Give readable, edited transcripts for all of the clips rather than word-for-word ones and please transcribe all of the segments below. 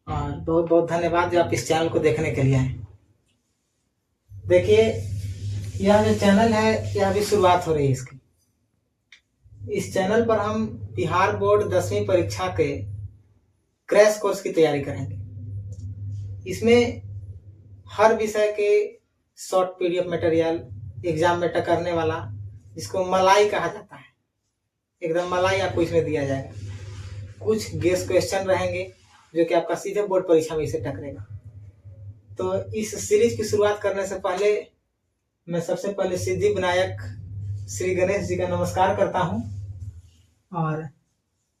और बहुत बहुत धन्यवाद जो आप इस चैनल को देखने के लिए आए। देखिए, यह जो चैनल है यह अभी शुरुआत हो रही है इसकी। इस चैनल पर हम बिहार बोर्ड 10वीं परीक्षा के क्रैश कोर्स की तैयारी करेंगे। इसमें हर विषय के शॉर्ट पीडीएफ मटेरियल, एग्जाम में टकरने वाला, जिसको मलाई कहा जाता है, एकदम मलाई आपको इसमें दिया जाएगा। कुछ गेस क्वेश्चन रहेंगे जो कि आपका सीधे बोर्ड परीक्षा में इसे टकरेगा। तो इस सीरीज की शुरुआत करने से पहले मैं सबसे पहले सिद्धि विनायक श्री गणेश जी का नमस्कार करता हूं और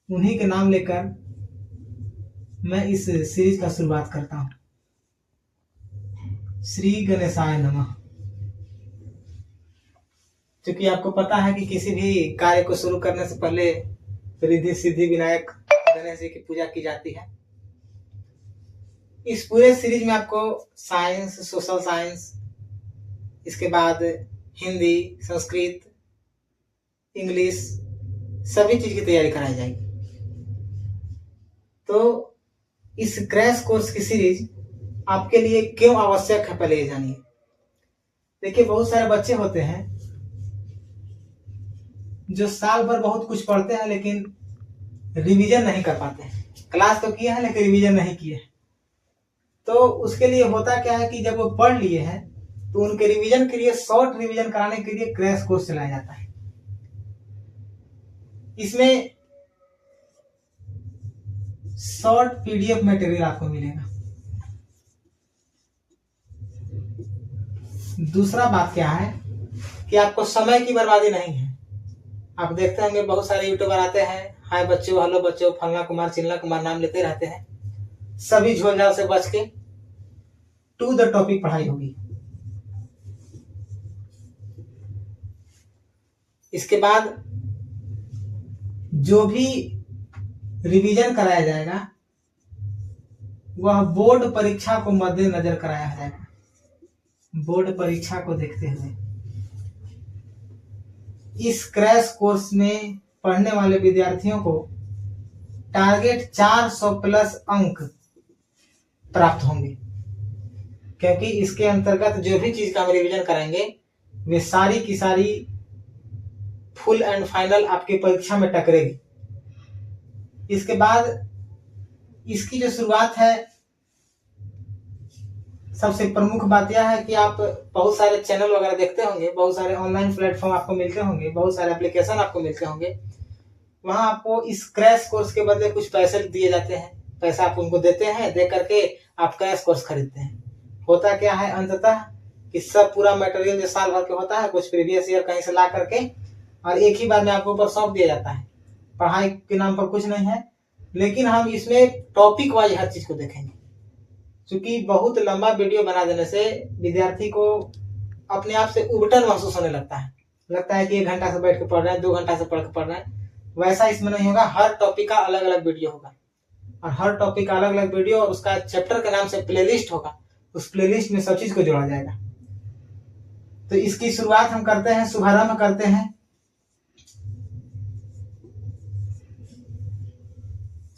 उन्हीं के नाम लेकर मैं इस सीरीज का शुरुआत करता हूं। श्री गणेशाय नमः। क्योंकि आपको पता है कि किसी भी कार्य को शुरू करने से पहले रिद्धि सिद्धि विनायक गणेश जी की पूजा की जाती है। इस पूरे सीरीज में आपको साइंस, सोशल साइंस, इसके बाद हिंदी, संस्कृत, इंग्लिश, सभी चीज की तैयारी कराई जाएगी। तो इस क्रैश कोर्स की सीरीज आपके लिए क्यों आवश्यक है, पहले ये जानिए। देखिए, बहुत सारे बच्चे होते हैं जो साल भर बहुत कुछ पढ़ते हैं लेकिन रिवीजन नहीं कर पाते हैं। क्लास तो किया है लेकिन रिवीजन नहीं किए। तो उसके लिए होता क्या है कि जब वो पढ़ लिए हैं तो उनके रिवीजन के लिए, शॉर्ट रिवीजन कराने के लिए क्रैश कोर्स चलाया जाता है। इसमें शॉर्ट पीडीएफ मटेरियल आपको मिलेगा। दूसरा बात क्या है कि आपको समय की बर्बादी नहीं है। आप देखते होंगे बहुत सारे यूट्यूबर आते हैं, हाय बच्चों, हेलो बच्चों, फलना कुमार चिल्ला कुमार नाम लेते रहते हैं। सभी झोलझाल से बच के टू द टॉपिक पढ़ाई होगी। इसके बाद जो भी रिवीजन कराया जाएगा वह बोर्ड परीक्षा को मद्देनजर कराया जाएगा। बोर्ड परीक्षा को देखते हुए इस क्रैश कोर्स में पढ़ने वाले विद्यार्थियों को टारगेट 400 प्लस अंक प्राप्त होंगे, क्योंकि इसके अंतर्गत जो भी चीज का हम रिवीजन कराएंगे वे सारी की सारी फुल एंड फाइनल आपकी परीक्षा में टकरेगी। इसके बाद इसकी जो शुरुआत है, सबसे प्रमुख बात यह है कि आप बहुत सारे चैनल वगैरह देखते होंगे, बहुत सारे ऑनलाइन प्लेटफॉर्म आपको मिलते होंगे, बहुत सारे एप्लीकेशन आपको मिलते होंगे। वहां आपको इस क्रैश कोर्स के बदले कुछ पैसे दिए जाते हैं। पैसा आप उनको देते हैं, दे करके आप क्रैश कोर्स खरीदते हैं। होता क्या है अंततः कि सब पूरा मटेरियल जो साल भर के होता है, कुछ प्रीवियस ईयर कहीं से ला करके और एक ही बार में आपको ऊपर सौंप दिया जाता है। पढ़ाई के नाम पर कुछ नहीं है, लेकिन हम इसमें टॉपिक वाइज हर चीज को देखेंगे। क्योंकि बहुत लंबा वीडियो बना देने से विद्यार्थी को अपने आप से उबटन महसूस होने लगता है कि 1 घंटा से बैठ के पढ़ रहे हैं, 2 घंटा से पढ़ के पढ़ रहे हैं। वैसा इसमें नहीं होगा। हर टॉपिक का अलग अलग वीडियो होगा और हर टॉपिक का अलग अलग वीडियो और उसका चैप्टर के नाम से प्लेलिस्ट होगा। उस प्लेलिस्ट में सब चीज को जोड़ा जाएगा। तो इसकी शुरुआत हम करते हैं, शुभारंभ करते हैं।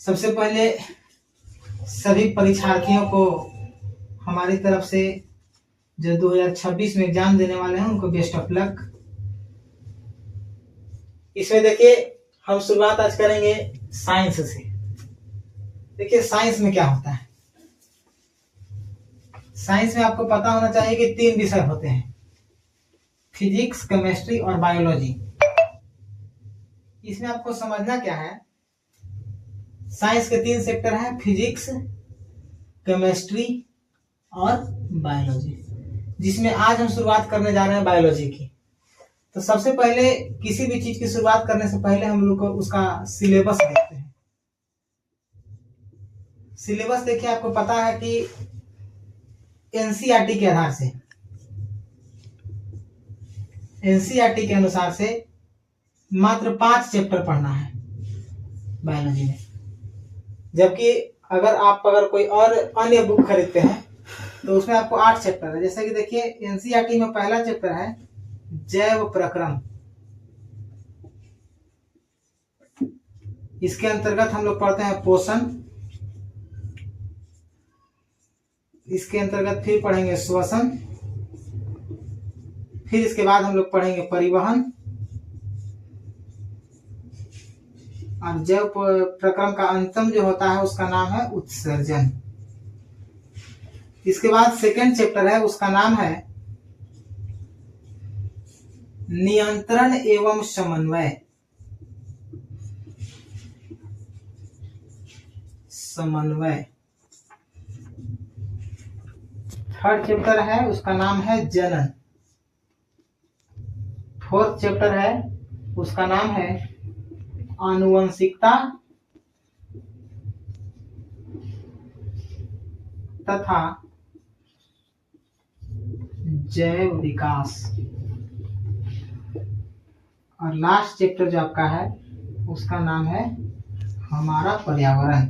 सबसे पहले सभी परीक्षार्थियों को हमारी तरफ से जो 2026 में एग्जाम देने वाले हैं उनको बेस्ट ऑफ लक। इसमें देखिए, हम शुरुआत आज करेंगे साइंस से। देखिए, साइंस में क्या होता है। साइंस में आपको पता होना चाहिए कि 3 विषय होते हैं, फिजिक्स, केमिस्ट्री और बायोलॉजी। इसमें आपको समझना क्या है, साइंस के 3 सेक्टर हैं, फिजिक्स, केमिस्ट्री और बायोलॉजी, जिसमें आज हम शुरुआत करने जा रहे हैं बायोलॉजी की। तो सबसे पहले किसी भी चीज की शुरुआत करने से पहले हम लोग को उसका सिलेबस देखते हैं। सिलेबस देखिए, आपको पता है कि एनसीईआरटी के आधार से, एनसीईआरटी के अनुसार से मात्र 5 चैप्टर पढ़ना है बायोलॉजी में। जबकि अगर कोई और अन्य बुक खरीदते हैं तो उसमें आपको 8 चैप्टर है। जैसे कि देखिए, एनसीईआरटी में पहला चैप्टर है जैव प्रक्रम। इसके अंतर्गत हम लोग पढ़ते हैं पोषण, इसके अंतर्गत फिर पढ़ेंगे श्वसन, फिर इसके बाद हम लोग पढ़ेंगे परिवहन, और जैव प्रक्रम का अंतम जो होता है उसका नाम है उत्सर्जन। इसके बाद सेकेंड चैप्टर है, उसका नाम है नियंत्रण एवं समन्वय। थर्ड चैप्टर है, उसका नाम है जनन। फोर्थ चैप्टर है, उसका नाम है आनुवंशिकता तथा जैव विकास। और लास्ट चैप्टर जो आपका है उसका नाम है हमारा पर्यावरण।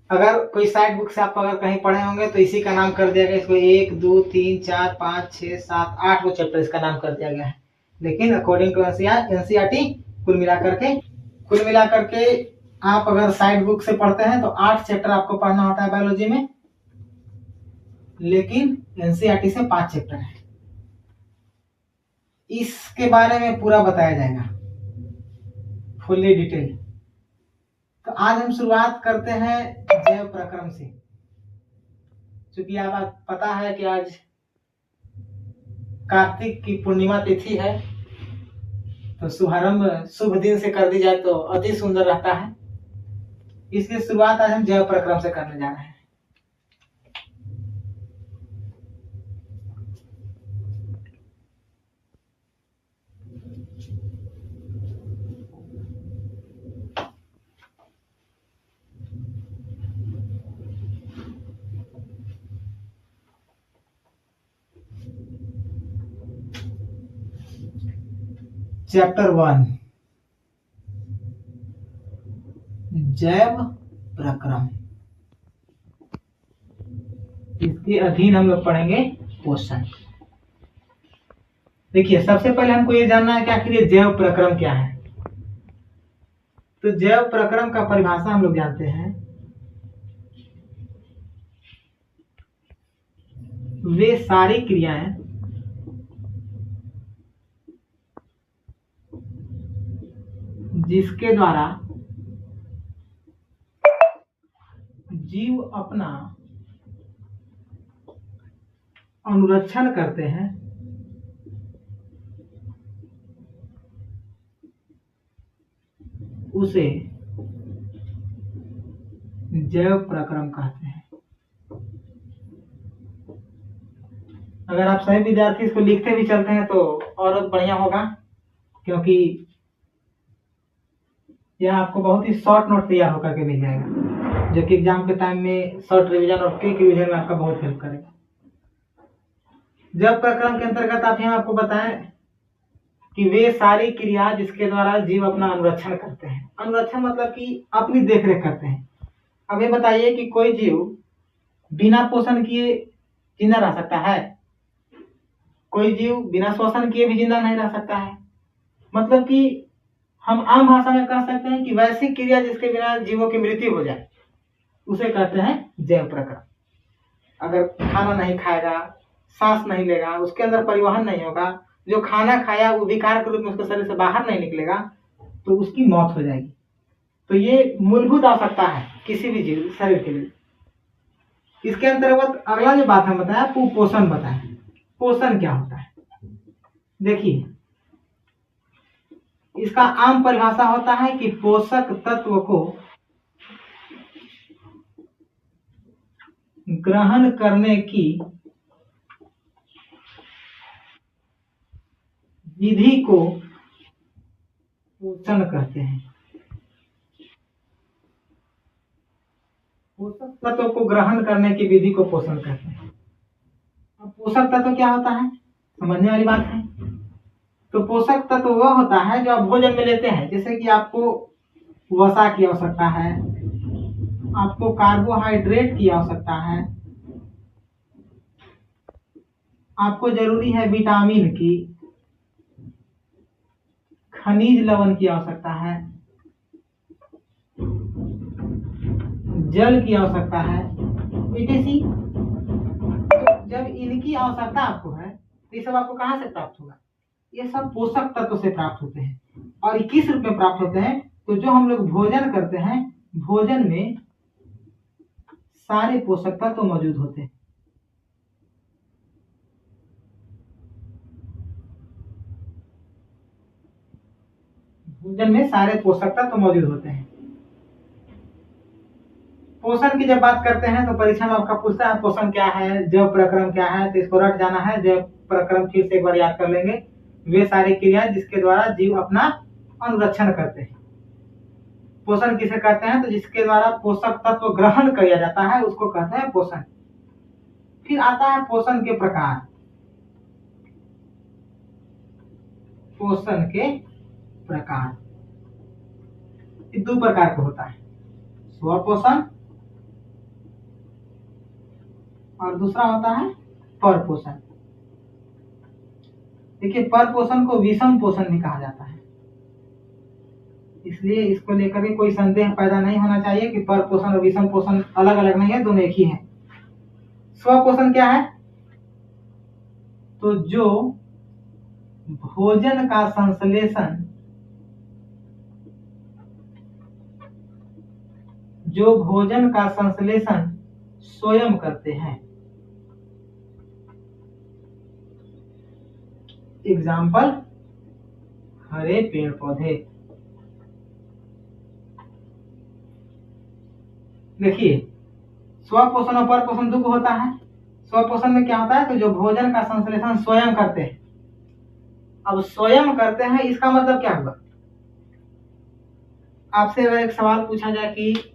अगर कोई साइड बुक से आप अगर कहीं पढ़े होंगे तो इसी का नाम कर दिया गया, इसको 1 2 3 4 5 6 7 8 वो चैप्टर इसका नाम कर दिया गया है। लेकिन अकॉर्डिंग टू एनसीईआरटी कुल मिलाकर के आप अगर साइड बुक से पढ़ते हैं तो 8 चैप्टर आपको पढ़ना होता है बायोलॉजी में, लेकिन एनसीईआरटी से 5 चैप्टर है। इसके बारे में पूरा बताया जाएगा फुल्ली डिटेल। तो आज हम शुरुआत करते हैं जैव प्रक्रम से। क्योंकि आप पता है कि आज कार्तिक की पूर्णिमा तिथि है, तो शुभारंभ शुभ दिन से कर दी जाए तो अति सुंदर रहता है। इसकी शुरुआत आज हम जैव प्रक्रम से करने जा रहे हैं। चैप्टर 1 जैव प्रक्रम। इसके अधीन हम लोग पढ़ेंगे पोषण। देखिए, सबसे पहले हमको ये जानना है कि आखिर ये जैव प्रक्रम क्या है। तो जैव प्रक्रम का परिभाषा हम लोग जानते हैं, वे सारी क्रियाएं जिसके द्वारा जीव अपना अनुरक्षण करते हैं, उसे जैव प्रक्रम कहते हैं। अगर आप सभी विद्यार्थी इसको लिखते भी चलते हैं तो और बढ़िया होगा, क्योंकि यह आपको बहुत ही शॉर्ट नोट तैयार होकर के मिल जाएगा, जो कि एग्जाम के टाइम में शॉर्ट रिवीजन और क्विक रिवीजन में आपका बहुत हेल्प करेगा। जैव प्रक्रम के अंतर्गत आप यहाँ आपको बताएं कि वे सारी क्रिया जिसके द्वारा जीव अपना अनुरक्षण करते हैं। अनुरक्षण मतलब कि अपनी देखरेख करते हैं। अब ये बताइए कि कोई जीव बिना पोषण किए जिंदा रह सकता है? कोई जीव बिना श्वसन किए भी जिंदा नहीं रह सकता है। मतलब कि हम आम भाषा में कह सकते हैं कि वैसी क्रिया जिसके बिना जीवों की मृत्यु हो जाए, उसे कहते हैं जैव प्रक्रम। अगर खाना नहीं खाएगा, सांस नहीं लेगा, उसके अंदर परिवहन नहीं होगा, जो खाना खाया वो विकार के रूप में उसके शरीर से बाहर नहीं निकलेगा, तो उसकी मौत हो जाएगी। तो ये मूलभूत आवश्यकता है किसी भी जीव शरीर के लिए। इसके अंतर्गत अगला जो बात हम बताया, पोषण बताएं। पोषण क्या होता है? देखिए, इसका आम परिभाषा होता है कि पोषक तत्व को ग्रहण करने की विधि को पोषण कहते हैं। पोषक तत्व को ग्रहण करने की विधि को पोषण कहते हैं। अब पोषक तत्व क्या होता है, समझने वाली बात है। तो पोषक तत्व वह होता है जो आप भोजन में लेते हैं। जैसे कि आपको वसा की आवश्यकता है, आपको कार्बोहाइड्रेट की आवश्यकता है, आपको जरूरी है विटामिन की, खनिज लवण की आवश्यकता है, जल की आवश्यकता है, etc। तो जब इनकी आवश्यकता आपको है तो ये सब आपको कहाँ से प्राप्त होगा? ये सब पोषक तत्व से प्राप्त होते हैं। और किस रूप में प्राप्त होते हैं? तो जो हम लोग भोजन करते हैं, भोजन में सारे पोषक तत्व मौजूद होते हैं। भोजन में सारे पोषक तत्व मौजूद होते हैं। पोषण की जब बात करते हैं तो परीक्षा में आपका पूछता है पोषण क्या है, जैव प्रक्रम क्या है, तो इसको रट जाना है। जैव प्रक्रम फिर से एक बार याद कर लेंगे, वे सारी क्रियाएं जिसके द्वारा जीव अपना अनुरक्षण करते हैं। पोषण किसे कहते हैं? तो जिसके द्वारा पोषक तत्व ग्रहण किया जाता है उसको कहते हैं पोषण। फिर आता है पोषण के प्रकार। पोषण के प्रकार दो प्रकार का होता है, स्वपोषण और दूसरा होता है परपोषण। देखिए, परपोषण को विषम पोषण भी कहा जाता है, इसलिए इसको लेकर के कोई संदेह पैदा नहीं होना चाहिए कि परपोषण और विषम पोषण अलग अलग नहीं है, दोनों एक ही है। स्वपोषण क्या है? तो जो भोजन का संश्लेषण स्वयं करते हैं। एग्जाम्पल, हरे पेड़ पौधे। देखिए, स्वपोषण और परपोषण दो होता है। स्वपोषण में क्या होता है? तो जो भोजन का संश्लेषण स्वयं करते हैं। अब स्वयं करते हैं इसका मतलब क्या हुआ? आपसे अगर एक सवाल पूछा जाए कि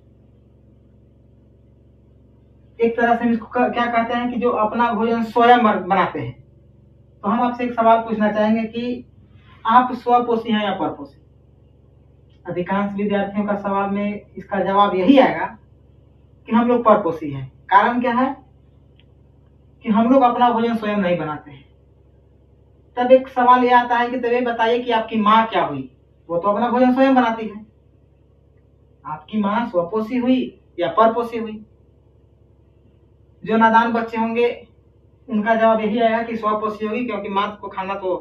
एक तरह से इसको क्या कहते हैं कि जो अपना भोजन स्वयं बनाते हैं, तो हम आपसे एक सवाल पूछना चाहेंगे कि आप स्वपोषी हैं या परपोषी? अधिकांश विद्यार्थियों का सवाल में इसका जवाब यही आएगा कि हम लोग परपोषी हैं। कारण क्या है? कि हम लोग अपना भोजन स्वयं नहीं बनाते हैं। तब एक सवाल यह आता है कि तब ये बताइए कि आपकी माँ क्या हुई? वो तो अपना भोजन स्वयं बनाती है। आपकी माँ स्वपोषी हुई या परपोषी हुई? जो नादान बच्चे होंगे उनका जवाब यही आएगा कि स्वपोषी होगी, क्योंकि माँ को खाना तो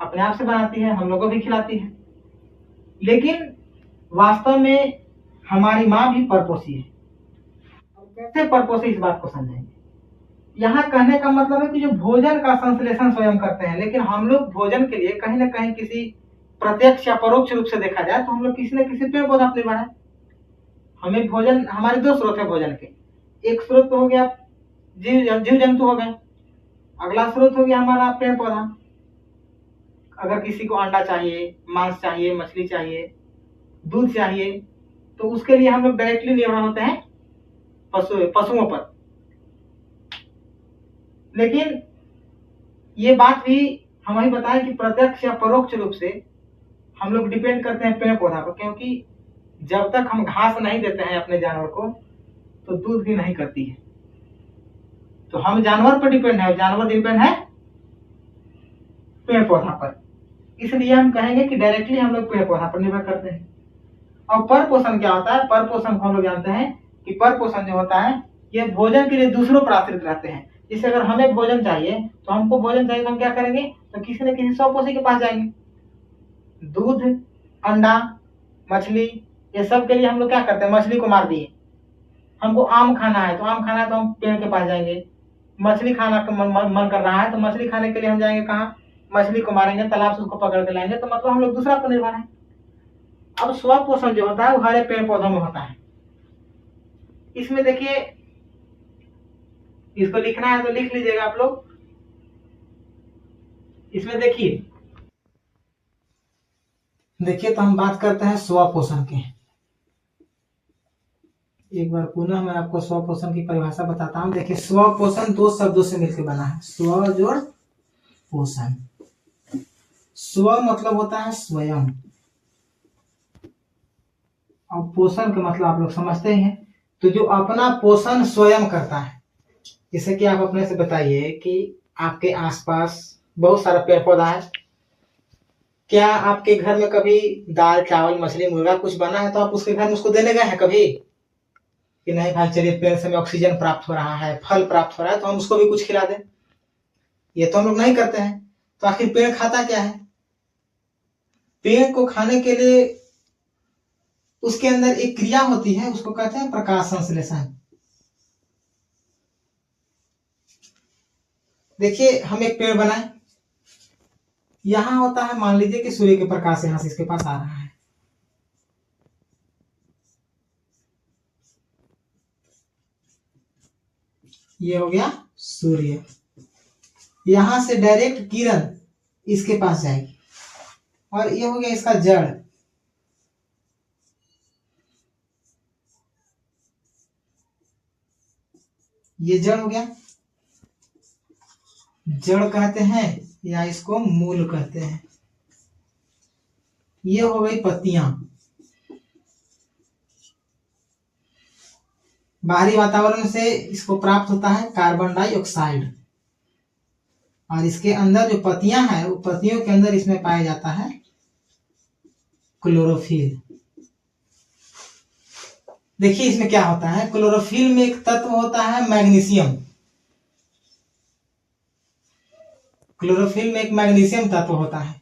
अपने आप से बनाती है, हम लोगों को भी खिलाती है। लेकिन वास्तव में हमारी माँ भी परपोषी है। कैसे परपोषी, इस बात को समझेंगे। यहाँ कहने का मतलब है कि जो भोजन का संश्लेषण स्वयं करते हैं, लेकिन हम लोग भोजन के लिए कहीं ना कहीं किसी प्रत्यक्ष या परोक्ष रूप से देखा जाए तो हम लोग किसी न किसी पेड़ पौधा अपने बढ़ाए। हमें भोजन, हमारे दो स्रोत है भोजन के। एक स्रोत हो गया जीव जंतु हो गए, अगला स्रोत हो गया हमारा पेड़ पौधा। अगर किसी को अंडा चाहिए, मांस चाहिए, मछली चाहिए, दूध चाहिए, तो उसके लिए हम लोग डायरेक्टली निर्भर होते हैं पशुओं पर। लेकिन ये बात भी हमें बताएं कि प्रत्यक्ष या परोक्ष रूप से हम लोग डिपेंड करते हैं पेड़ पौधा पर, क्योंकि जब तक हम घास नहीं देते हैं अपने जानवर को तो दूध भी नहीं करती है। तो हम जानवर पर डिपेंड है, जानवर डिपेंड है पेड़ पौधा पर। इसलिए हम कहेंगे कि डायरेक्टली हम लोग पेड़ पौधा पर निर्भर करते हैं। और परपोषण क्या होता है? परपोषण को हम लोग जानते हैं कि परपोषण जो होता है ये भोजन के लिए दूसरों पर आश्रित रहते हैं। जैसे अगर हमें भोजन चाहिए तो हमको भोजन चाहिए तो हम क्या करेंगे? तो किसी न किसी स्वपोषी के पास जाएंगे। दूध, अंडा, मछली, ये सब के लिए हम लोग क्या करते हैं? मछली को मार दिए। हमको आम खाना है तो हम पेड़ के पास जाएंगे। मछली खाना का मन कर रहा है तो मछली खाने के लिए हम जाएंगे कहाँ? मछली को मारेंगे, तालाब से उसको पकड़ के लाएंगे। तो मतलब हम लोग दूसरा पर निर्भर है। अब स्वपोषण जो होता है वो हरे पेड़ पौधों में होता है। इसमें देखिए, इसको लिखना है तो लिख लीजिएगा आप लोग। इसमें देखिए तो हम बात करते हैं स्वपोषण के। एक बार पुनः मैं आपको स्वपोषण की परिभाषा बताता हूं। देखिए, स्वपोषण दो शब्दों से मिलकर बना है, स्व जोड़ पोषण। स्व मतलब होता है स्वयं, और पोषण का मतलब आप लोग समझते ही हैं। तो जो अपना पोषण स्वयं करता है, जैसे कि आप अपने से बताइए कि आपके आसपास बहुत सारा पेड़ पौधा है, क्या आपके घर में कभी दाल चावल मछली मुर्गा कुछ बना है तो आप उसके घर में उसको देने गए हैं कभी कि नहीं भाई चलिए पेड़ से हमें ऑक्सीजन प्राप्त हो रहा है, फल प्राप्त हो रहा है तो हम उसको भी कुछ खिला दें? ये तो हम लोग नहीं करते हैं। तो आखिर पेड़ खाता क्या है? पेड़ को खाने के लिए उसके अंदर एक क्रिया होती है, उसको कहते हैं प्रकाश संश्लेषण। देखिए हम एक पेड़ बनाए, यहां होता है, मान लीजिए कि सूर्य के प्रकाश यहां से इसके पास आ रहा है, ये हो गया सूर्य, यहां से डायरेक्ट किरण इसके पास जाएगी, और ये हो गया इसका जड़। ये जड़ हो गया, जड़ कहते हैं या इसको मूल कहते हैं। ये हो गई पत्तियां, बाहरी वातावरण से इसको प्राप्त होता है कार्बन डाइऑक्साइड, और इसके अंदर जो पत्तियां हैं वो पत्तियों के अंदर इसमें पाया जाता है क्लोरोफिल। देखिए इसमें क्या होता है, क्लोरोफिल में एक तत्व होता है मैग्नीशियम, क्लोरोफिल में एक मैग्नीशियम तत्व होता है।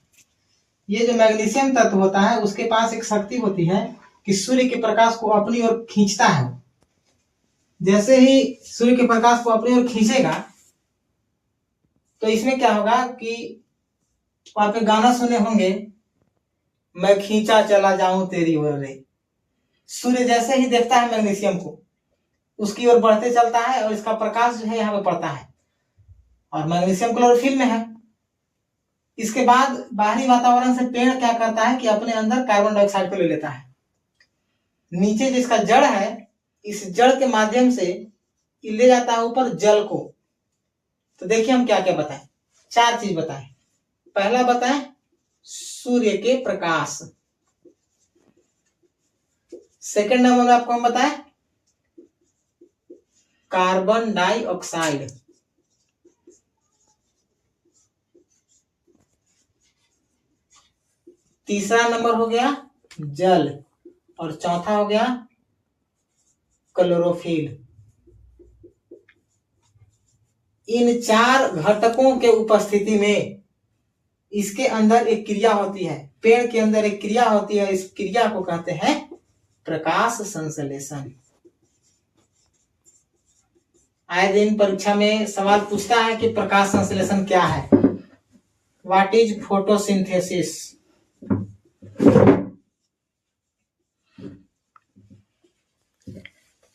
ये जो मैग्नीशियम तत्व होता है उसके पास एक शक्ति होती है कि सूर्य के प्रकाश को अपनी ओर खींचता है। जैसे ही सूर्य के प्रकाश को अपनी ओर खींचेगा तो इसमें क्या होगा कि वहां पे गाना सुने होंगे, मैं खींचा चला जाऊं तेरी ओर रे। सूर्य जैसे ही देखता है मैग्नीशियम को, उसकी ओर बढ़ते चलता है और इसका प्रकाश जो है यहाँ पे पड़ता है, और मैग्नीशियम क्लोरोफिल में है। इसके बाद बाहरी वातावरण से पेड़ क्या करता है कि अपने अंदर कार्बन डाइऑक्साइड को ले लेता है। नीचे जिसका जड़ है, इस जड़ के माध्यम से ले जाता है ऊपर जल को। तो देखिए हम क्या क्या बताएं, 4 चीज बताएं। पहला बताएं सूर्य के प्रकाश, सेकंड नंबर में आपको हम बताएं कार्बन डाइऑक्साइड, तीसरा नंबर हो गया जल, और चौथा हो गया क्लोरोफिल। इन 4 घटकों के उपस्थिति में इसके अंदर एक क्रिया होती है, पेड़ के अंदर एक क्रिया होती है, इस क्रिया को कहते हैं प्रकाश संश्लेषण। आए दिन परीक्षा में सवाल पूछता है कि प्रकाश संश्लेषण क्या है, what is photosynthesis.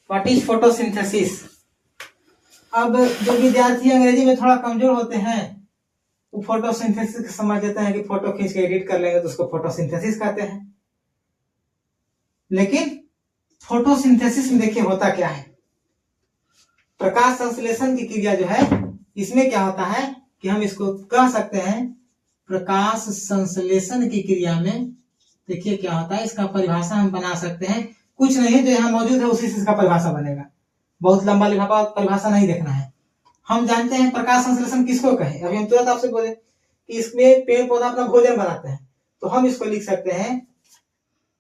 What is photosynthesis. अब जो विद्यार्थी अंग्रेजी में थोड़ा कमजोर होते हैं वो फोटोसिंथेसिस समझ लेते हैं कि फोटो खींच के एडिट कर लेंगे तो उसको फोटोसिंथेसिस कहते हैं। लेकिन फोटोसिंथेसिस में देखिए होता क्या है, प्रकाश संश्लेषण की क्रिया जो है इसमें क्या होता है कि हम इसको कह सकते हैं प्रकाश संश्लेषण की क्रिया में। देखिए क्या होता है, इसका परिभाषा हम बना सकते हैं, कुछ नहीं जो यहाँ मौजूद है उसी से इसका परिभाषा बनेगा, बहुत लंबा लिखा परिभाषा नहीं देखना है। हम जानते हैं प्रकाश संश्लेषण किसको कहे, अभी हम तुरंत आपसे बोले कि इसमें पेड़ पौधा अपना भोजन बनाते हैं, तो हम इसको लिख सकते हैं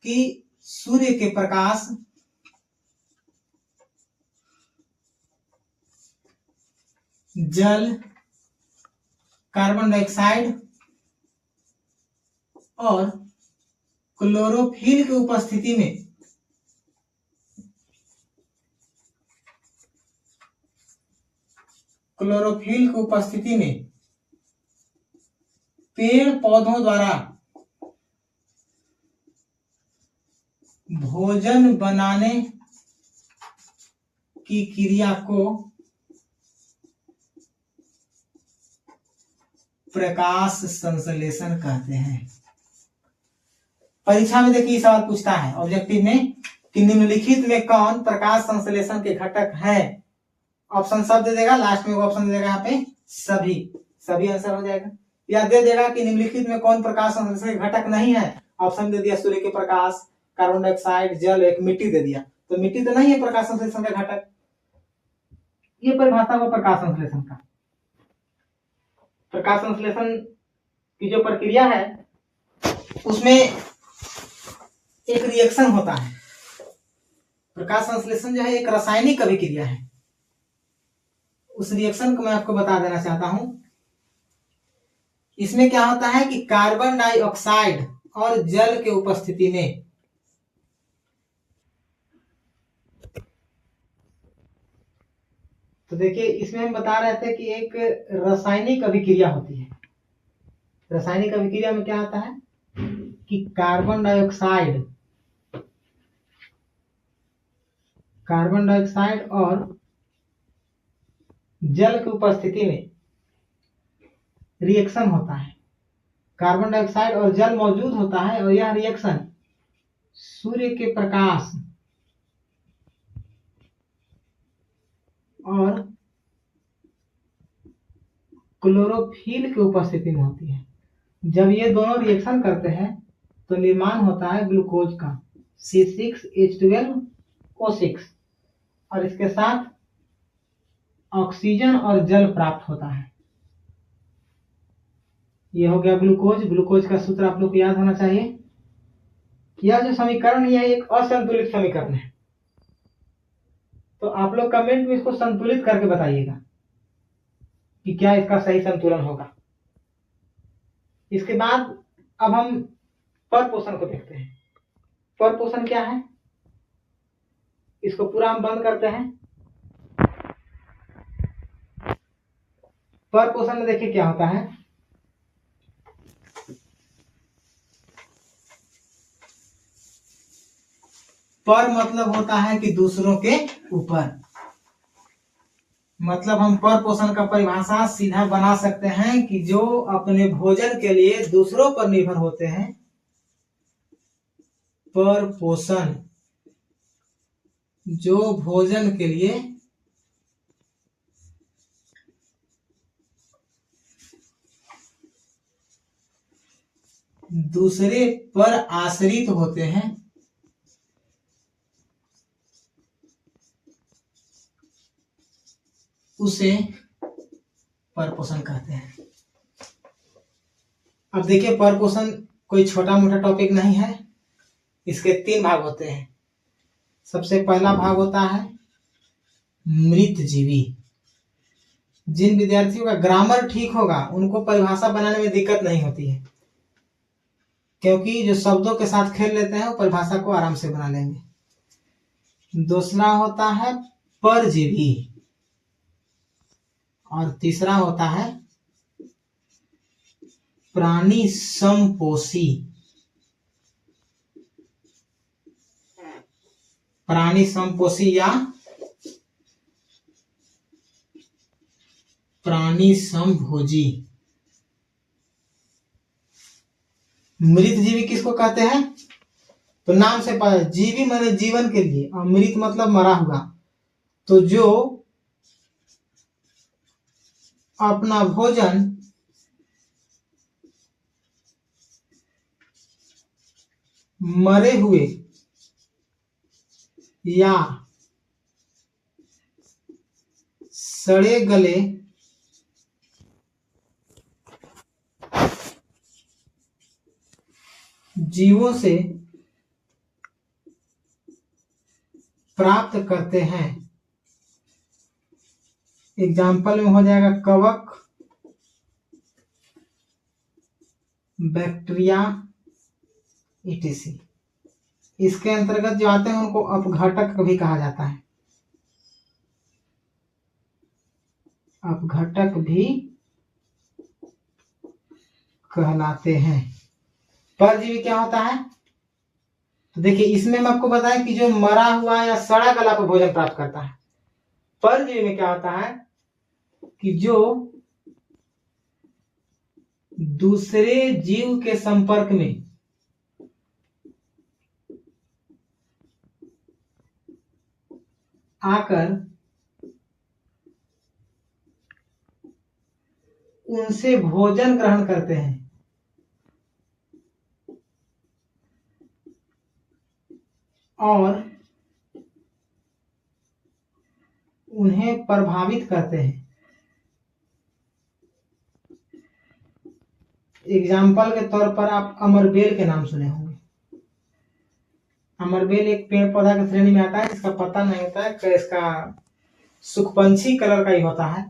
कि सूर्य के प्रकाश जल कार्बन डाइऑक्साइड और क्लोरोफिल की उपस्थिति में पेड़ पौधों द्वारा भोजन बनाने की क्रिया को प्रकाश संश्लेषण कहते हैं। परीक्षा में देखिए सवाल पूछता है ऑब्जेक्टिव में कि निम्नलिखित में कौन प्रकाश संश्लेषण के घटक है। ऑप्शन सब दे देगा, लास्ट में वो ऑप्शन दे देगा यहाँ पे सभी आंसर हो जाएगा, या दे देगा कि निम्नलिखित में कौन प्रकाश संश्लेषण के घटक नहीं है। ऑप्शन दे दिया सूर्य के प्रकाश, कार्बन डाइऑक्साइड, जल, एक मिट्टी दे दिया, तो मिट्टी तो नहीं है प्रकाश संश्लेषण का घटक। ये परिभाषा हुआ प्रकाश संश्लेषण का। प्रकाश संश्लेषण की जो प्रक्रिया है उसमें एक रिएक्शन होता है। प्रकाश संश्लेषण जो है एक रासायनिक अभिक्रिया है। उस रिएक्शन को मैं आपको बता देना चाहता हूं। इसमें क्या होता है कि कार्बन डाइऑक्साइड और जल के उपस्थिति में तो देखिए इसमें हम बता रहे थे कि एक रासायनिक अभिक्रिया होती है। रासायनिक अभिक्रिया में क्या होता है कि कार्बन डाइऑक्साइड और जल की उपस्थिति में रिएक्शन होता है। कार्बन डाइऑक्साइड और जल मौजूद होता है और यह रिएक्शन सूर्य के प्रकाश और क्लोरोफिल की उपस्थिति में होती है। जब ये दोनों रिएक्शन करते हैं तो निर्माण होता है ग्लूकोज का C6H12O6 और इसके साथ ऑक्सीजन और जल प्राप्त होता है। ये हो गया ग्लूकोज। ग्लूकोज का सूत्र आप लोग को याद होना चाहिए। यह जो समीकरण यह एक असंतुलित समीकरण है, तो आप लोग कमेंट में इसको संतुलित करके बताइएगा कि क्या इसका सही संतुलन होगा। इसके बाद अब हम परपोषण को देखते हैं। परपोषण क्या है, इसको पूरा हम बंद करते हैं। परपोषण में देखिए क्या होता है। पर मतलब होता है कि दूसरों के ऊपर। मतलब हम परपोषण का परिभाषा सीधा बना सकते हैं कि जो अपने भोजन के लिए दूसरों पर निर्भर होते हैं, परपोषण जो भोजन के लिए दूसरे पर आश्रित होते हैं, उसे परपोषण कहते हैं। अब देखिए परपोषण कोई छोटा मोटा टॉपिक नहीं है। इसके 3 भाग होते हैं। सबसे पहला भाग होता है मृत जीवी। जिन विद्यार्थियों का ग्रामर ठीक होगा उनको परिभाषा बनाने में दिक्कत नहीं होती है, क्योंकि जो शब्दों के साथ खेल लेते हैं वो परिभाषा को आराम से बना लेंगे। दूसरा होता है परजीवी और तीसरा होता है प्राणी समपोषी। प्राणी समपोषी या प्राणी समभोजी। मृत जीवी किसको कहते हैं, तो नाम से पता, जीवी माने जीवन के लिए और मृत मतलब मरा हुआ। तो जो अपना भोजन मरे हुए या सड़े गले जीवों से प्राप्त करते हैं। एग्जाम्पल में हो जाएगा कवक, बैक्टीरिया etc। इसके अंतर्गत जो आते हैं उनको अपघटक भी कहा जाता है। अपघटक भी कहलाते हैं। परजीवी क्या होता है, तो देखिए इसमें मैं आपको बताया कि जो मरा हुआ या सड़ा गला पर भोजन प्राप्त करता है। परजीवी में क्या होता है कि जो दूसरे जीव के संपर्क में आकर उनसे भोजन ग्रहण करते हैं और उन्हें प्रभावित करते हैं। एग्जाम्पल के तौर पर आप अमरबेल के नाम सुने होंगे। अमरबेल एक पेड़ पौधा की श्रेणी में आता है जिसका पता नहीं होता है, इसका सुखपंछी कलर का ही होता है।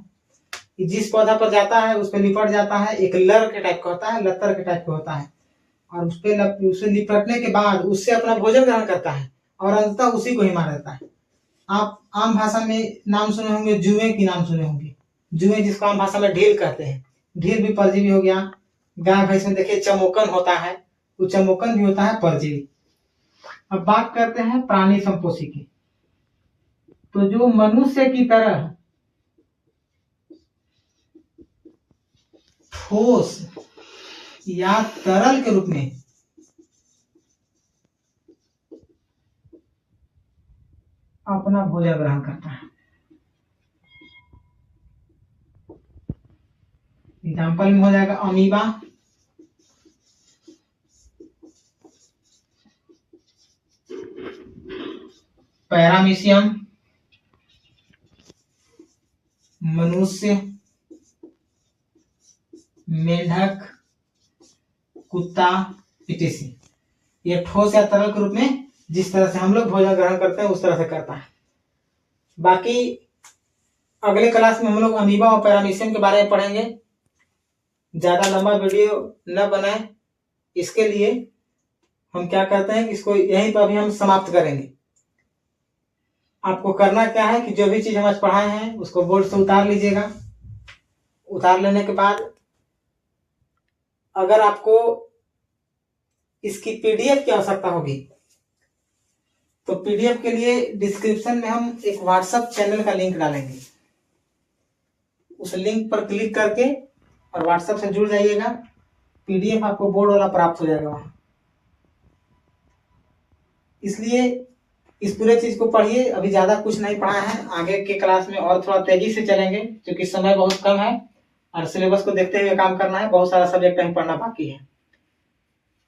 जिस पौधा पर जाता है उस पर लिपट जाता है, एक लर के टाइप का होता है, लतर के टाइप का होता है, और उससे लिपटने के बाद उससे अपना भोजन ग्रहण करता है और अंततः उसी को ही मार देता है। आप आम भाषा में नाम सुने होंगे, जुए की नाम सुने होंगे। जुए जिसको आम भाषा में ढील कहते हैं। ढील भी परजीवी हो गया। गाय भैंस में देखिए चमोकन होता है, वो चमोकन भी होता है परजीवी। अब बात करते हैं प्राणी संपोषी की। तो जो मनुष्य की तरह ठोस या तरल के रूप में अपना भोजन ग्रहण करता है। एग्जाम्पल में हो जाएगा अमीबा, पैरामीशियम, मनुष्य, मेंढक, कुत्ता, पीटीसी। ये ठोस या तरल के रूप में जिस तरह से हम लोग भोजन ग्रहण करते हैं उस तरह से करता है। बाकी अगले क्लास में हम लोग अमीबा और पैरामीशियम के बारे में पढ़ेंगे। ज्यादा लंबा वीडियो न बनाए, इसके लिए हम क्या करते हैं, इसको यहीं पर अभी हम समाप्त करेंगे। आपको करना क्या है कि जो भी चीज हम आज पढ़ाए हैं उसको बोर्ड से उतार लीजिएगा। उतार लेने के बाद अगर आपको इसकी पीडीएफ की आवश्यकता होगी तो पीडीएफ के लिए डिस्क्रिप्शन में हम एक व्हाट्सएप चैनल का लिंक डालेंगे। उस लिंक पर क्लिक करके और व्हाट्सएप से जुड़ जाइएगा। पीडीएफ आपको बोर्ड वाला प्राप्त हो जाएगा वहां। इसलिए इस पूरे चीज को पढ़िए। अभी ज्यादा कुछ नहीं पढ़ा है, आगे के क्लास में और थोड़ा तेजी से चलेंगे क्योंकि समय बहुत कम है और सिलेबस को देखते हुए काम करना है। बहुत सारा सब्जेक्ट कहीं पढ़ना बाकी है।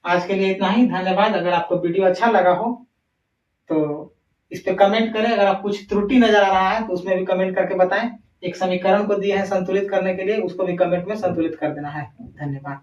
आज के लिए इतना ही, धन्यवाद। अगर आपको वीडियो अच्छा लगा हो तो इस पे कमेंट करें। अगर आप कुछ त्रुटि नजर आ रहा है तो उसमें भी कमेंट करके बताएं। एक समीकरण को दिया है संतुलित करने के लिए, उसको भी कमेंट में संतुलित कर देना है। धन्यवाद।